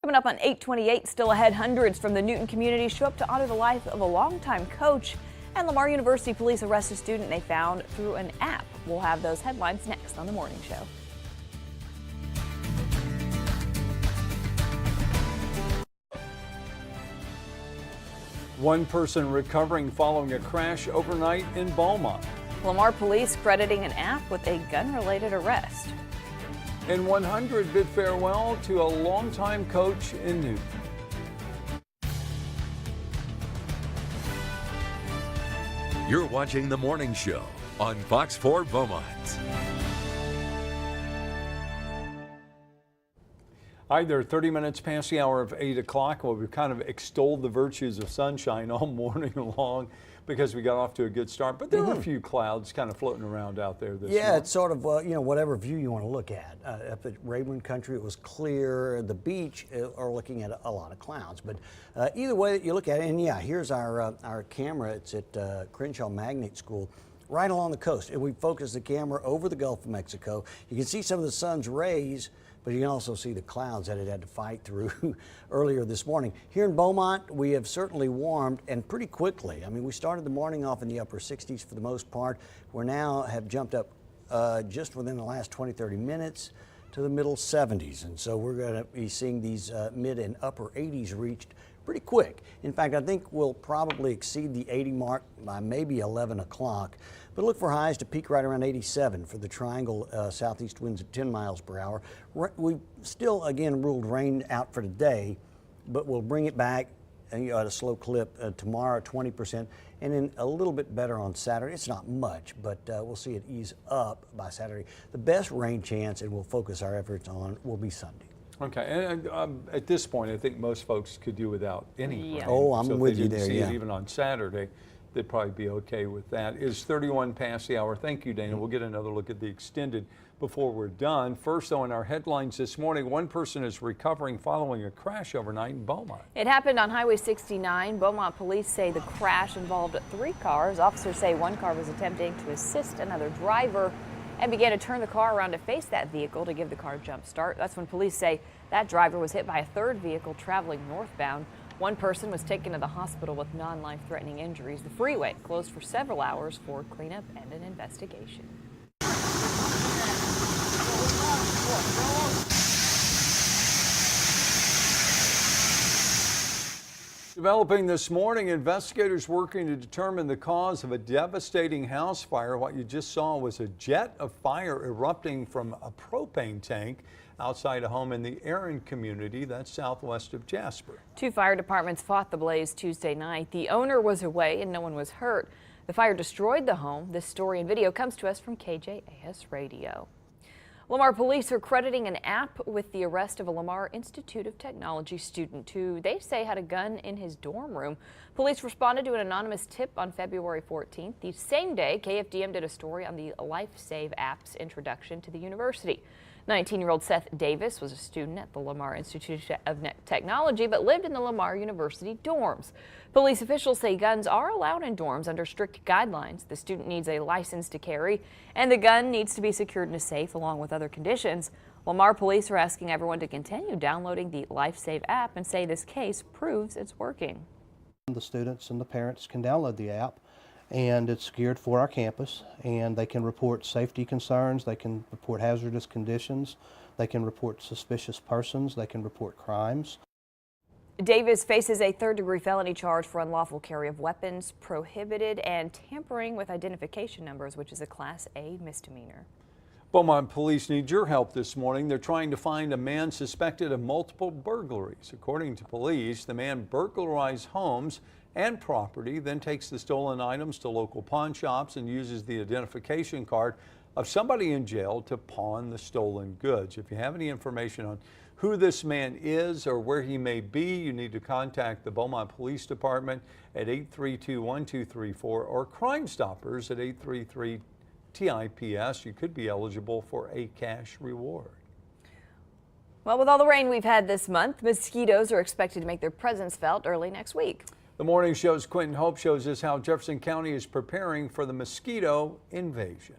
Coming up on 828, still ahead, hundreds from the Newton community show up to honor the life of a longtime coach. And Lamar University police arrest a student they found through an app. We'll have those headlines next on The Morning Show. One person recovering following a crash overnight in Beaumont. Lamar police crediting an app with a gun-related arrest. And 100 bid farewell to a longtime coach in Newton. You're watching The Morning Show on Fox 4 Beaumont. Hi there, 30 minutes past the hour of 8 o'clock. Well, we've kind of extolled the virtues of sunshine all morning long because we got off to a good start. But there are a few clouds kind of floating around out there this morning. It's sort of, whatever view you want to look at. Up at Raymond Country, it was clear. The beach are looking at a lot of clouds. But either way that you look at it, and yeah, here's our camera. It's at Crenshaw Magnet School, right along the coast. And we focus the camera over the Gulf of Mexico. You can see some of the sun's rays, but you can also see the clouds that it had to fight through earlier this morning. Here in Beaumont, we have certainly warmed, and pretty quickly. I mean, we started the morning off in the upper 60s for the most part. We now have jumped up just within the last 20, 30 minutes to the middle 70s. And so we're going to be seeing these mid and upper 80s reached pretty quick. In fact, I think we'll probably exceed the 80 mark by maybe 11 o'clock. But look for highs to peak right around 87 for the triangle southeast winds at 10 miles per hour. We still, again, ruled rain out for today, but we'll bring it back at a slow clip tomorrow, 20%, and then a little bit better on Saturday. It's not much, but we'll see it ease up by Saturday. The best rain chance, and we'll focus our efforts on, will be Sunday. Okay, and at this point, I think most folks could do without any rain. Oh, I'm so if with they you didn't there, see yeah. it even on Saturday, they'd probably be okay with that. It's 31 past the hour. Thank you, Dana. We'll get another look at the extended before we're done. First, though, in our headlines this morning, one person is recovering following a crash overnight in Beaumont. It happened on Highway 69. Beaumont police say the crash involved 3 cars. Officers say one car was attempting to assist another driver and began to turn the car around to face that vehicle to give the car a jump start. That's when police say that driver was hit by a third vehicle traveling northbound. One person was taken to the hospital with non-life-threatening injuries. The freeway closed for several hours for cleanup and an investigation. Developing this morning, investigators working to determine the cause of a devastating house fire. What you just saw was a jet of fire erupting from a propane tank outside a home in the Erin community, that's southwest of Jasper. 2 fire departments fought the blaze Tuesday night. The owner was away and no one was hurt. The fire destroyed the home. This story and video comes to us from KJAS Radio. Lamar police are crediting an app with the arrest of a Lamar Institute of Technology student who they say had a gun in his dorm room. Police responded to an anonymous tip on February 14th. The same day, KFDM did a story on the LifeSave app's introduction to the university. 19-year-old Seth Davis was a student at the Lamar Institute of Technology but lived in the Lamar University dorms. Police officials say guns are allowed in dorms under strict guidelines. The student needs a license to carry, and the gun needs to be secured in a safe along with other conditions. Lamar police are asking everyone to continue downloading the LifeSave app and say this case proves it's working. The students and the parents can download the app, and it's geared for our campus, and they can report safety concerns, they can report hazardous conditions, they can report suspicious persons, they can report crimes. Davis faces a third-degree felony charge for unlawful carry of weapons, prohibited, and tampering with identification numbers, which is a Class A misdemeanor. Beaumont police need your help this morning. They're trying to find a man suspected of multiple burglaries. According to police, the man burglarized homes and property, then takes the stolen items to local pawn shops and uses the identification card of somebody in jail to pawn the stolen goods. If you have any information on who this man is or where he may be, you need to contact the Beaumont Police Department at 832-1234 or Crime Stoppers at 833-TIPS. You could be eligible for a cash reward. Well, with all the rain we've had this month, mosquitoes are expected to make their presence felt early next week. The Morning Show's Quentin Hope shows us how Jefferson County is preparing for the mosquito invasion.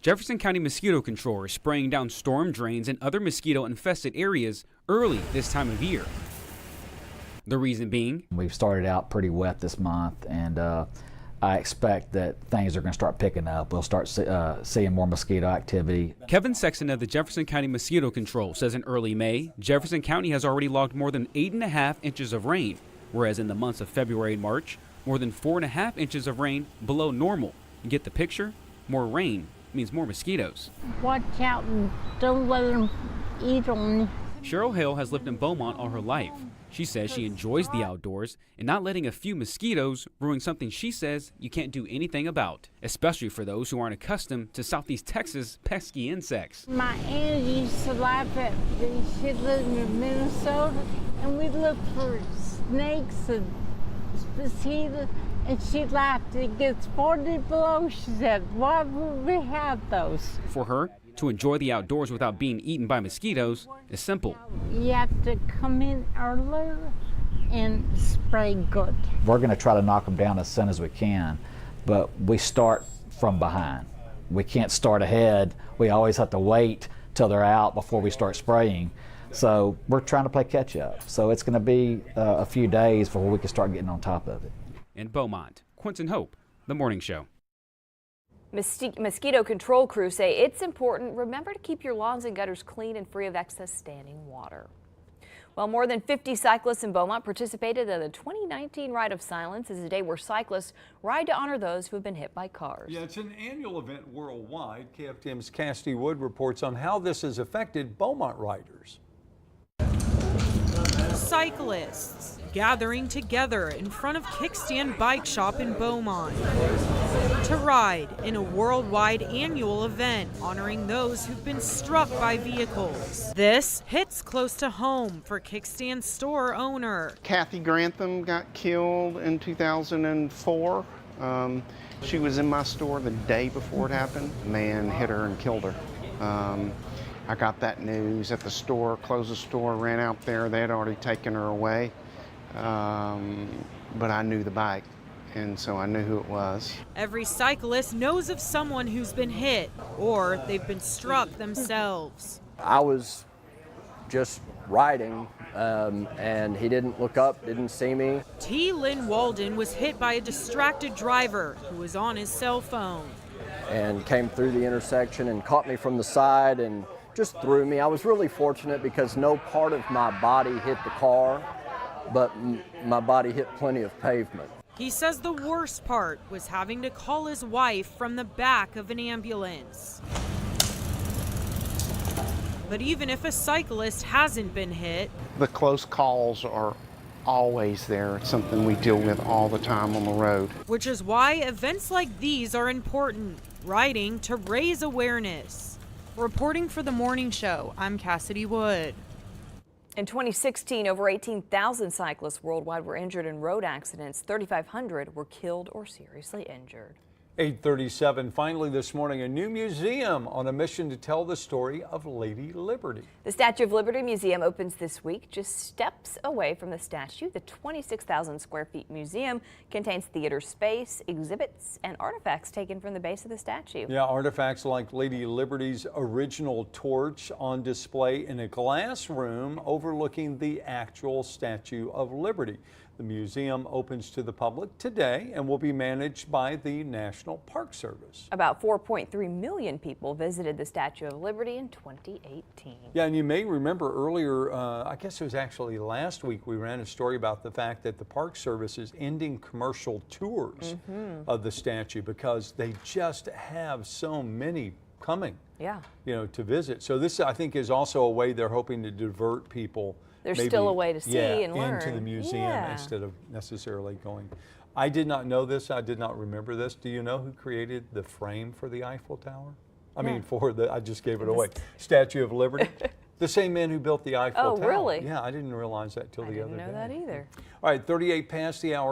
Jefferson County Mosquito Control is spraying down storm drains and other mosquito-infested areas early this time of year. The reason being, we've started out pretty wet this month, and I expect that things are going to start picking up. We'll start seeing more mosquito activity. Kevin Sexton of the Jefferson County Mosquito Control says in early May, Jefferson County has already logged more than 8.5 inches of rain, whereas in the months of February and March, more than 4.5 inches of rain below normal. You get the picture? More rain means more mosquitoes. Watch out and don't let them eat on you. Cheryl Hale has lived in Beaumont all her life. She says she enjoys the outdoors and not letting a few mosquitoes ruin something she says you can't do anything about, especially for those who aren't accustomed to Southeast Texas' pesky insects. My aunt used to laugh at me. She lived in Minnesota, and we'd look for snakes and mosquitoes, and she laughed. It gets 40 below, she said. Why would we have those? For her, to enjoy the outdoors without being eaten by mosquitoes is simple. You have to come in earlier and spray good. We're going to try to knock them down as soon as we can, but we start from behind. We can't start ahead. We always have to wait till they're out before we start spraying. So we're trying to play catch up. So it's going to be a few days before we can start getting on top of it. In Beaumont, Quentin Hope, The Morning Show. Mosquito control crews say it's important. Remember to keep your lawns and gutters clean and free of excess standing water. Well, more than 50 cyclists in Beaumont participated in the 2019 Ride of Silence. It's a day where cyclists ride to honor those who have been hit by cars. Yeah, it's an annual event worldwide. KFTM's Cassidy Wood reports on how this has affected Beaumont riders. Cyclists gathering together in front of Kickstand Bike Shop in Beaumont to ride in a worldwide annual event honoring those who've been struck by vehicles. This hits close to home for Kickstand store owner Kathy Grantham got killed in 2004. She was in my store the day before it happened. A man hit her and killed her. I got that news at the store, closed the store, ran out there. They had already taken her away, but I knew the bike, and so I knew who it was. Every cyclist knows of someone who's been hit or they've been struck themselves. I was just riding, and he didn't look up, didn't see me. T. Lynn Walden was hit by a distracted driver who was on his cell phone. And came through the intersection and caught me from the side and just threw me. I was really fortunate because no part of my body hit the car, but my body hit plenty of pavement. He says the worst part was having to call his wife from the back of an ambulance. But even if a cyclist hasn't been hit, The close calls are always there. It's something we deal with all the time on the road. which is why events like these are important, riding to raise awareness. Reporting for The Morning Show, I'm Cassidy Wood. In 2016, over 18,000 cyclists worldwide were injured in road accidents. 3,500 were killed or seriously injured. 8:37. Finally this morning, a new museum on a mission to tell the story of Lady Liberty. The Statue of Liberty Museum opens this week, just steps away from the statue. The 26,000 square feet museum contains theater space, exhibits, and artifacts taken from the base of the statue. Yeah, artifacts like Lady Liberty's original torch on display in a glass room overlooking the actual Statue of Liberty. The museum opens to the public today and will be managed by the National Park Service. About 4.3 million people visited the Statue of Liberty in 2018. Yeah, and you may remember earlier, I guess it was actually last week, we ran a story about the fact that the Park Service is ending commercial tours of the statue because they just have so many coming, to visit. So this, I think, is also a way they're hoping to divert people. There's still a way to see and learn. Into the museum instead of necessarily going. I did not know this. I did not remember this. Do you know who created the frame for the Eiffel Tower? I mean, I just gave it away. Statue of Liberty. The same man who built the Eiffel Tower. Oh, really? Yeah, I didn't realize that till the other day. I didn't know that either. All right, 38 past the hour.